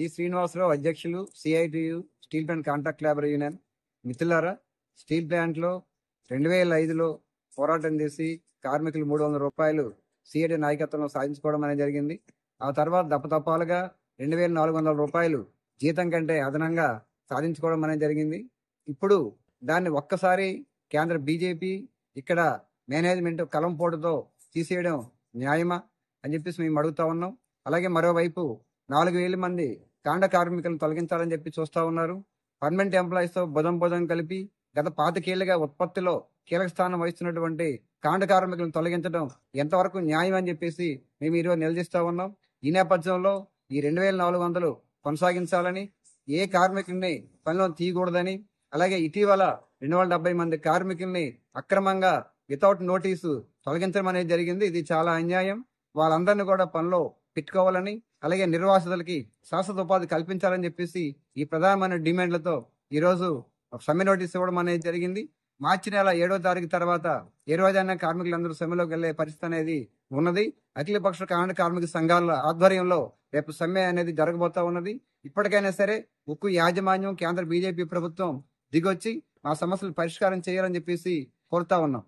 G Srinivasarao, అధ్యక్షులు, CITU steel plant contract labour union. మిత్రులారా, steel ప్లాంట్లో 2005లో పోరాటం చేసి కార్మికులు 300 రూపాయలు సిఐటి నాయకత్వంలో సాధించుకోవడం అనేది జరిగింది. ఆ తర్వాత దప్పతప్పాలుగా 2400 రూపాయలు జీతం కంటే అదనంగా సాధించుకోవడం అనేది జరిగింది. ఇప్పుడు దాన్ని ఒక్కసారి కేంద్ర బీజేపీ ఇక్కడ మేనేజ్మెంట్ కలంపోటుతో తీసేయడం న్యాయమా అని చెప్పేసి మేము అడుగుతా ఉన్నాం. అలాగే మరోవైపు 4000 మంది కాండ కార్మికులను తొలగించాలని చెప్పి చూస్తా ఉన్నారు. పర్మనెంట్ ఎంప్లాయీస్ తో బుధం కలిపి గత 25 ఏళ్లుగా ఉత్పత్తిలో కీలక స్థానం వహిస్తున్నటువంటి కాండ కార్మికులను తొలగించడం ఎంతవరకు న్యాయం అని చెప్పేసి మేము ఈరోజు నిలదీస్తా ఉన్నాం. ఈ నేపథ్యంలో ఈ 2400 కొనసాగించాలని, ఏ కార్మికుల్ని పనిలో తీయకూడదని, అలాగే ఇటీవల 270 మంది కార్మికుల్ని అక్రమంగా వితౌట్ నోటీసు తొలగించడం అనేది జరిగింది. ఇది చాలా అన్యాయం. వాళ్ళందరినీ కూడా పనిలో పెట్టుకోవాలని, అలాగే నిర్వాసితులకి శాశ్వత ఉపాధి కల్పించాలని చెప్పేసి ఈ ప్రధానమైన డిమాండ్లతో ఈరోజు సమ్మె నోటీస్ ఇవ్వడం అనేది జరిగింది. మార్చి నెల 7వ తారీఖు తర్వాత ఏ రోజైనా కార్మికులందరూ సమ్మెలోకి వెళ్లే పరిస్థితి అనేది ఉన్నది. అఖిలపక్ష కాండ కార్మిక సంఘాల ఆధ్వర్యంలో రేపు సమ్మె అనేది జరగబోతా ఉన్నది. ఇప్పటికైనా సరే ఉక్కు యాజమాన్యం, కేంద్ర బీజేపీ ప్రభుత్వం దిగొచ్చి మా సమస్యలు పరిష్కారం చేయాలని చెప్పేసి కోరుతా ఉన్నాం.